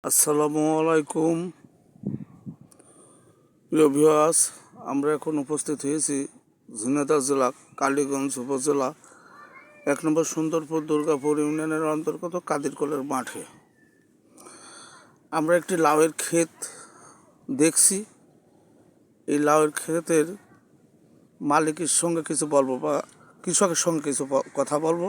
আসসালামু আলাইকুম প্রিয় ভিউয়ার্স, আমরা এখন উপস্থিত হয়েছি ঝিনাইদহ জেলা কালীগঞ্জ উপজেলা ১ নম্বর সুন্দরপুর দুর্গাপুর ইউনিয়নের অন্তর্গত কাদিরকলের মাঠে। আমরা একটি লাউয়ের ক্ষেত দেখছি। এই লাউয়ের ক্ষেতের মালিকের সঙ্গে কিছু বলবো বা কৃষকের সঙ্গে কিছু কথা বলবো।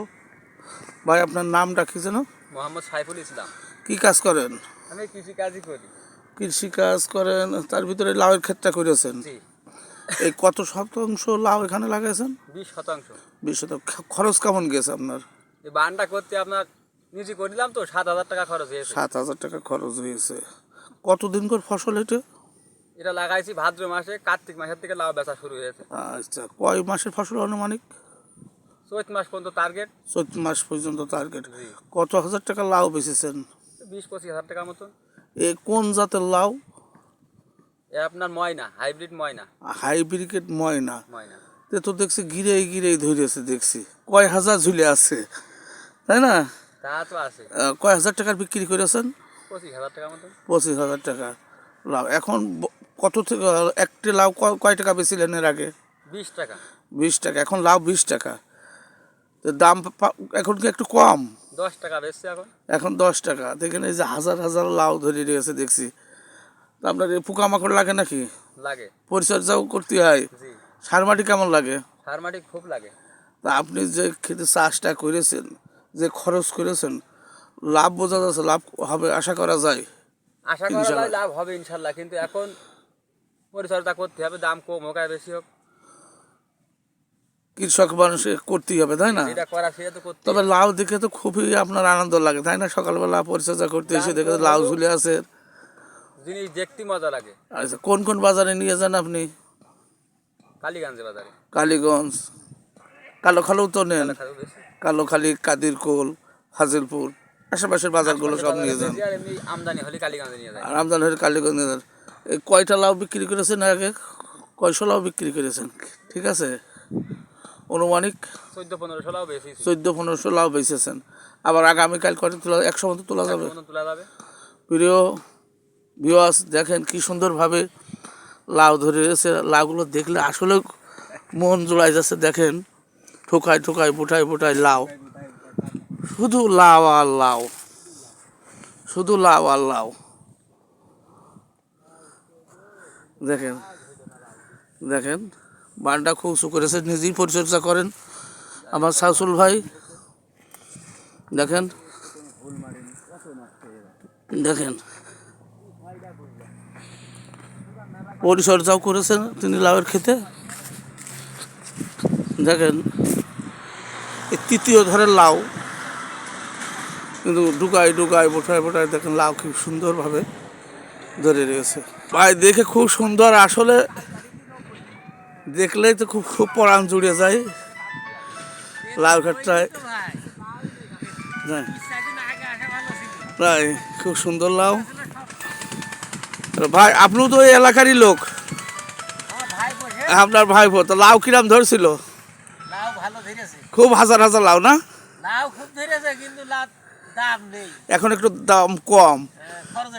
ভাই, আপনার নামটা কি যেন? মোহাম্মদ সাইফুল ইসলাম। কি কাজ করেন? আমি কৃষিকাজই করি। কৃষি কাজ করেন, তার ভিতরে লাউয়ের ক্ষেতটা করেছেন। জি। এই কত শতাংশ লাউ এখানে লাগাইছেন? 20%। 20%। খরচ কেমন গেছে আপনার? এই বানটা করতে আপনার নিজে করিলাম তো 7,000 টাকা খরচ হয়েছে। 7,000 টাকা খরচ হয়েছে। কতদিন করে ফসল এটা? এটা লাগাইছি ভাদ্র মাসে, কার্তিক মাসের থেকে লাউ বেচা শুরু হয়েছে। আচ্ছা, কয় মাসের ফসল আনুমানিক? চৈত মাস পর্যন্ত টার্গেট। চৈত মাস পর্যন্ত টার্গেট। জি। কত হাজার টাকা লাউ বেচেছেন? 20-25 হাজার টাকা মতন। এ কোন জাতের লাউ? এ আপনার ময়না, হাইব্রিড ময়না। হাইব্রিড ময়না। ময়না। তো দেখছি গিরেই গিরেই ধরেছে, দেখছি কয় হাজার ঝুলে আছে, তাই না? তা তো আছে। কয় হাজার টাকার বিক্রি করেছেন? 25,000 টাকা মতন। 25,000 টাকা লাউ। এখন কত থেকে একটি লাউ কয় টাকা বেচিলেন এর আগে? 20 টাকা। 20 টাকা। এখন লাউ 20 টাকা। তো দাম এখন কি একটু কম? 10 টাকা বেচছে এখন। এখন 10 টাকা। দেখেন এই যে হাজার হাজার লাউ ধরে রয়েছে দেখছি। তা আপনার এই পোকামাকড় লাগে নাকি? লাগে। পরিচর্যাও করতে হয়। জি। সার মাটি কেমন লাগে? সার মাটি খুব লাগে। তা আপনি যে খেতে চাষটা করেছেন, যে খরচ করেছেন, লাভ বোঝা যাচ্ছে, লাভ হবে আশা করা যায়? আশা করা যায় লাভ হবে ইনশাল্লাহ, কিন্তু এখন পরিচর্যা করতে হবে, দাম কম হোক আর বেশি হোক। কৃষক মানুষে করতেই হবে, তাই না? যেটা করা সেটা তো করতে। তবে লাউ দেখে তো খুবই আপনার আনন্দ লাগে, তাই না? সকালবেলা পরিচর্যা করতে এসে দেখে লাউ ঝুলে আছে, জিনিস দেখতে মজা লাগে। আচ্ছা, কোন কোন বাজারে নিয়ে যান আপনি? কালীগঞ্জ বাজারে। কালীগঞ্জ, কালোখালীও তো নেন? খাবে বেশি। কালোখালী, কাদিরকোল, ফাজিলপুর, আশেপাশের বাজারগুলো সব নিয়ে যান। বেশি আর এমনি আমদানি হলে কালীগঞ্জে নিয়ে যায়। আর আমদানি হলে কালীগঞ্জ নিয়ে যান। এই কয়টা লাউ বিক্রি করেছেন আগে? কয়শো লাউ বিক্রি করেছেন? ঠিক আছে, অনুমানিক 14-15 লাউ বেশি। 14-15 লাউ বেচেছেন। আবার আগামীকাল কয়টা তোলা, 100 মতো তোলা যাবে? তোলা যাবে। প্রিয় ভিউয়ার্স, দেখেন কি সুন্দরভাবে লাউ ধরে রয়েছে। লাউগুলো দেখলে আসলে মন জোড়ায় যাচ্ছে। দেখেন ঠোকায় ঠোকায় বুটায় বুটায় লাউ, শুধু লাউ আর লাউ, শুধু লাউ আর লাউ। দেখেন দেখেন বানটা খুব উঁচু করেছে, নিজেই পরিচর্যা করেন আমার শাশুল ভাই। দেখেন দেখেন পরিচর্যাও করেছেন তিনি লাউয়ের খেতে। দেখেন এই তৃতীয় ধারের লাউ, কিন্তু ডুকায় ডুকায় বোটায় বোটায় দেখেন লাউ খুব সুন্দরভাবে ধরে রয়েছে। ভাই দেখে খুব সুন্দর, আসলে দেখলেই তো খুব খুব পরাণ জুড়ে যায় লাউ ক্ষেতটায়। ভাই খুব সুন্দর লাউ। ভাই আপনিও তো এই এলাকারই লোক, আপনার ভাইপো তো লাউ কিরাম ধরছিল? লাউ ভালো ধরেছে। খুব হাজার হাজার লাউ না? লাউ খুব ধরেছে, কিন্তু দাম নেই এখন একটু দাম কম,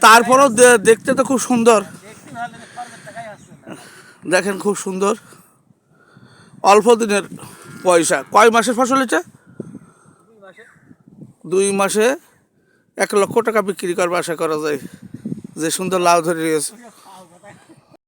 তারপরও দেখতে তো খুব সুন্দর। দেখেন খুব সুন্দর, অল্প দিনের পয়সা। কয় মাসের ফসল এটা? 2 মাসে 1 লক্ষ টাকা বিক্রি করবে আশা করা যায়, যে সুন্দর লাউ ধরে রয়েছে।